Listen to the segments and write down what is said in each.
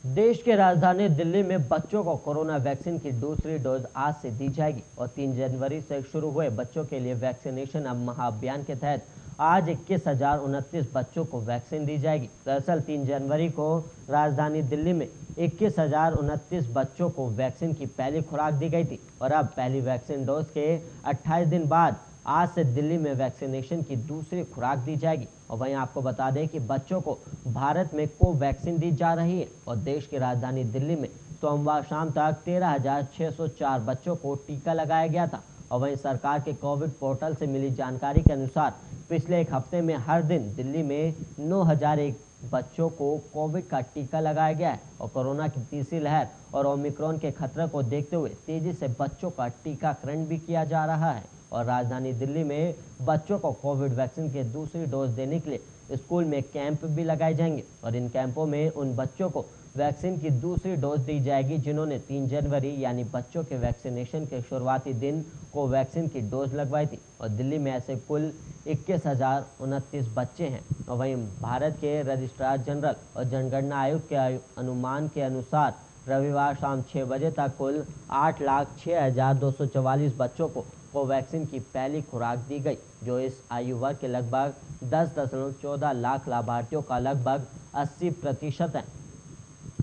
देश की राजधानी दिल्ली में बच्चों को कोरोना वैक्सीन की दूसरी डोज आज से दी जाएगी और 3 जनवरी से शुरू हुए बच्चों के लिए वैक्सीनेशन अब महाअभियान के तहत आज 21,029 बच्चों को वैक्सीन दी जाएगी। दरअसल 3 जनवरी को राजधानी दिल्ली में 21,029 बच्चों को वैक्सीन की पहली खुराक दी गई थी और अब पहली वैक्सीन डोज के 28 दिन बाद आज से दिल्ली में वैक्सीनेशन की दूसरी खुराक दी जाएगी। और वहीं आपको बता दें कि बच्चों को भारत में कोवैक्सीन दी जा रही है और देश की राजधानी दिल्ली में सोमवार शाम तक 13,604 बच्चों को टीका लगाया गया था। और वहीं सरकार के कोविड पोर्टल से मिली जानकारी के अनुसार पिछले एक हफ्ते में हर दिन दिल्ली में 9,001 बच्चों को कोविड का टीका लगाया गया है और कोरोना की तीसरी लहर और ओमिक्रॉन के खतरे को देखते हुए तेजी से बच्चों का टीकाकरण भी किया जा रहा है। और राजधानी दिल्ली में बच्चों को कोविड वैक्सीन के दूसरी डोज देने के लिए स्कूल में कैंप भी लगाए जाएंगे और इन कैंपों में उन बच्चों को वैक्सीन की दूसरी डोज दी जाएगी जिन्होंने 3 जनवरी यानी बच्चों के वैक्सीनेशन के शुरुआती दिन को वैक्सीन की डोज लगवाई थी। और दिल्ली में ऐसे कुल 21,029 बच्चे हैं। और वहीं भारत के रजिस्ट्रार जनरल और जनगणना आयोग के अनुमान के अनुसार रविवार शाम 6 बजे तक कुल 8,06,244 बच्चों को कोवैक्सीन की पहली खुराक दी गई, जो इस आयु वर्ग के लगभग 10.14 लाख लाभार्थियों का लगभग 80% है।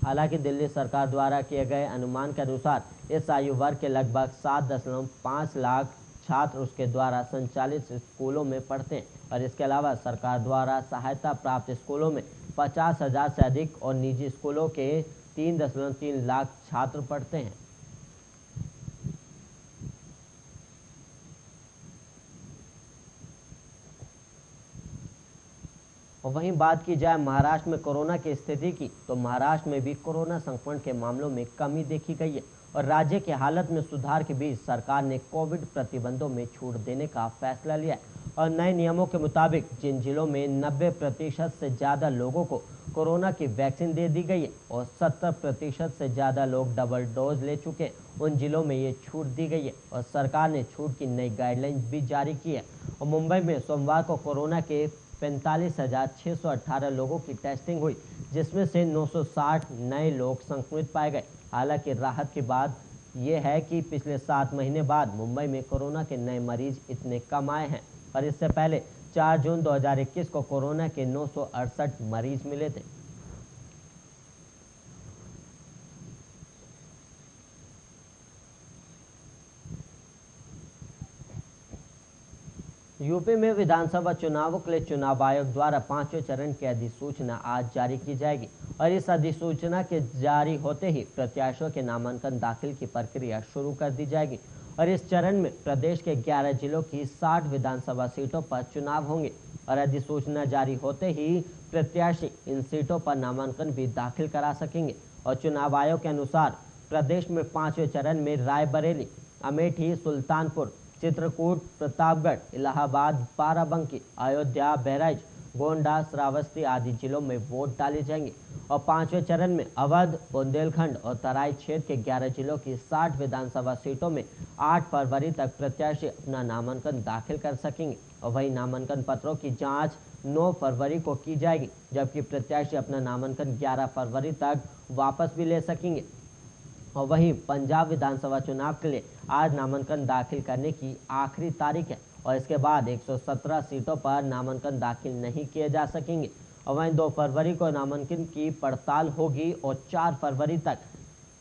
हालांकि दिल्ली सरकार द्वारा किए गए अनुमान के अनुसार इस आयु वर्ग के लगभग 7.5 लाख छात्र उसके द्वारा संचालित स्कूलों में पढ़ते हैं और इसके अलावा सरकार द्वारा सहायता प्राप्त स्कूलों में 50,000 से अधिक और निजी स्कूलों के 3.3 लाख छात्र पढ़ते हैं। और वहीं बात की जाए महाराष्ट्र में कोरोना की स्थिति की, तो महाराष्ट्र में भी कोरोना संक्रमण के मामलों में कमी देखी गई है और राज्य की हालत में सुधार के बीच सरकार ने कोविड प्रतिबंधों में छूट देने का फैसला लिया है और नए नियमों के मुताबिक जिन जिलों में 90% से ज़्यादा लोगों को कोरोना की वैक्सीन दे दी गई है और 70% से ज़्यादा लोग डबल डोज ले चुके हैं, उन जिलों में ये छूट दी गई है और सरकार ने छूट की नई गाइडलाइंस भी जारी की है। और मुंबई में सोमवार को कोरोना के 45,618 लोगों की टेस्टिंग हुई, जिसमें से 960 नए लोग संक्रमित पाए गए। हालांकि राहत की बात यह है कि पिछले 7 महीने बाद मुंबई में कोरोना के नए मरीज इतने कम आए हैं और इससे पहले 4 जून 2021 को कोरोना के 968 मरीज मिले थे। यूपी में विधानसभा चुनावों के लिए चुनाव आयोग द्वारा 5वें चरण की अधिसूचना आज जारी की जाएगी और इस अधिसूचना के जारी होते ही प्रत्याशियों के नामांकन दाखिल की प्रक्रिया शुरू कर दी जाएगी और इस चरण में प्रदेश के 11 जिलों की 60 विधानसभा सीटों पर चुनाव होंगे और अधिसूचना जारी होते ही प्रत्याशी इन सीटों पर नामांकन भी दाखिल करा सकेंगे। और चुनाव आयोग के अनुसार प्रदेश में 5वें चरण में रायबरेली, अमेठी, सुल्तानपुर, चित्रकूट, प्रतापगढ़, इलाहाबाद, बाराबंकी, अयोध्या, बहराइच, गोंडा, श्रावस्ती आदि जिलों में वोट डाले जाएंगे और 5वें चरण में अवध, बुंदेलखंड और तराई क्षेत्र के 11 जिलों की 60 विधानसभा सीटों में 8 फरवरी तक प्रत्याशी अपना नामांकन दाखिल कर सकेंगे और वही नामांकन पत्रों की जांच 9 फरवरी को की जाएगी, जबकि प्रत्याशी अपना नामांकन 11 फरवरी तक वापस भी ले सकेंगे। और वहीं पंजाब विधानसभा चुनाव के लिए आज नामांकन दाखिल करने की आखिरी तारीख है और इसके बाद 117 सीटों पर नामांकन दाखिल नहीं किए जा सकेंगे। और वहीं 2 फरवरी को नामांकन की पड़ताल होगी और 4 फरवरी तक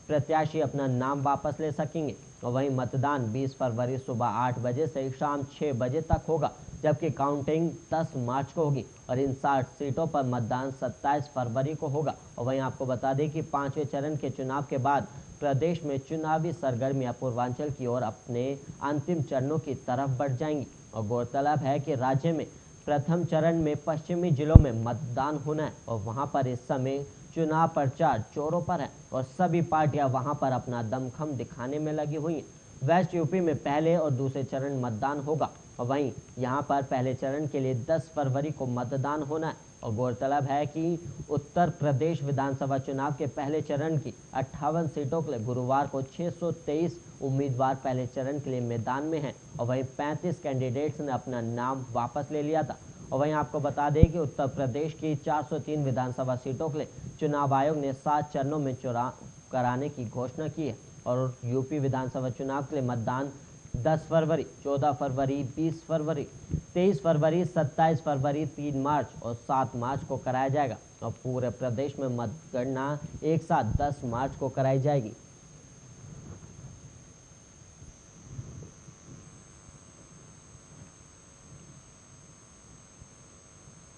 प्रत्याशी अपना नाम वापस ले सकेंगे। और वहीं मतदान 20 फरवरी सुबह 8 बजे से शाम 6 बजे तक होगा, जबकि काउंटिंग 10 मार्च को होगी और इन 60 सीटों पर मतदान 27 फरवरी को होगा। और वहीं आपको बता दें कि 5वें चरण के चुनाव के बाद प्रदेश में चुनावी सरगर्मियां पूर्वांचल की ओर अपने अंतिम चरणों की तरफ बढ़ जाएंगी और गौरतलब है कि राज्य में प्रथम चरण में पश्चिमी जिलों में मतदान होना है और वहां पर इस समय चुनाव प्रचार जोरों पर है और सभी पार्टियां वहां पर अपना दमखम दिखाने में लगी हुई हैं। वेस्ट यूपी में पहले और दूसरे चरण मतदान होगा और वहीं यहां पर पहले चरण के लिए 10 फरवरी को मतदान होना है और गौरतलब है कि उत्तर प्रदेश विधानसभा चुनाव के पहले चरण की 58 सीटों के लिए गुरुवार को 623 उम्मीदवार पहले चरण के लिए मैदान में हैं और वहीं 35 कैंडिडेट्स ने अपना नाम वापस ले लिया था। और वहीं आपको बता दें कि उत्तर प्रदेश की 403 विधानसभा सीटों के लिए चुनाव आयोग ने 7 चरणों में चुनाव कराने की घोषणा की है और यूपी विधानसभा चुनाव के लिए मतदान 10 फरवरी, 14 फरवरी, 20 फरवरी, 23 फरवरी, 27 फरवरी, 3 मार्च और 7 मार्च को कराया जाएगा और पूरे प्रदेश में मतगणना एक साथ 10 मार्च को कराई जाएगी।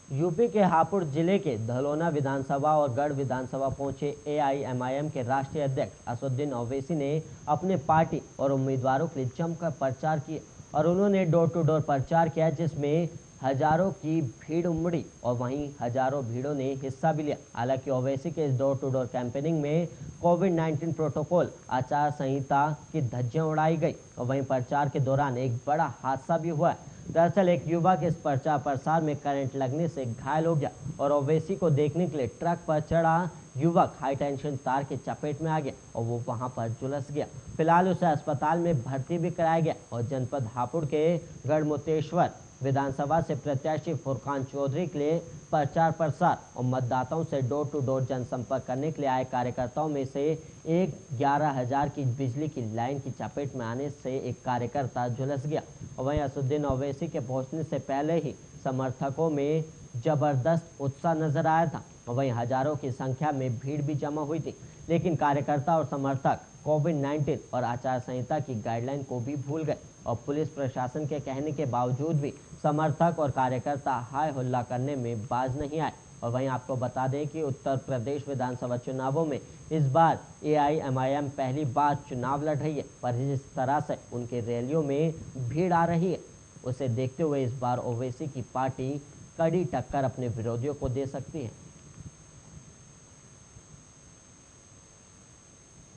यूपी के हापुड़ जिले के धलौना विधानसभा और गढ़ विधानसभा पहुंचे एआईएमआईएम के राष्ट्रीय अध्यक्ष असदुद्दीन ओवैसी ने अपने पार्टी और उम्मीदवारों के लिए जमकर प्रचार किया और उन्होंने डोर टू डोर प्रचार किया, जिसमें हजारों की भीड़ उमड़ी और वहीं हजारों भीड़ों ने हिस्सा भी लिया। हालांकि ओवैसी के इस डोर टू डोर कैंपेनिंग में कोविड-19 प्रोटोकॉल आचार संहिता की धज्जियां उड़ाई गई और वहीं प्रचार के दौरान एक बड़ा हादसा भी हुआ। दरअसल एक युवक इस प्रचार प्रसार में करंट लगने से घायल हो गया और ओवैसी को देखने के लिए ट्रक पर चढ़ा युवक हाई टेंशन तार के चपेट में आ गया और वो वहां पर झुलस गया। फिलहाल उसे अस्पताल में भर्ती भी कराया गया और जनपद हापुड़ के गढ़मुक्तेश्वर विधानसभा से प्रत्याशी फुरकान चौधरी के लिए प्रचार प्रसार और मतदाताओं से डोर टू डोर जनसंपर्क करने के लिए आए कार्यकर्ताओं में से एक 11,000 की बिजली की लाइन की चपेट में आने से एक कार्यकर्ता झुलस गया और वहीं असदुद्दीन ओवैसी के पहुंचने से पहले ही समर्थकों में जबरदस्त उत्साह नजर आया था और वहीं हजारों की संख्या में भीड़ भी जमा हुई थी, लेकिन कार्यकर्ता और समर्थक कोविड-19 और आचार संहिता की गाइडलाइन को भी भूल गए और पुलिस प्रशासन के कहने के बावजूद भी समर्थक और कार्यकर्ता हाय हुल्ला करने में बाज नहीं आए। और वहीं आपको बता दें कि उत्तर प्रदेश विधानसभा चुनावों में इस बार एआईएमआईएम पहली बार चुनाव लड़ रही है, पर जिस तरह से उनके रैलियों में भीड़ आ रही है उसे देखते हुए इस बार ओवैसी की पार्टी कड़ी टक्कर अपने विरोधियों को दे सकती है।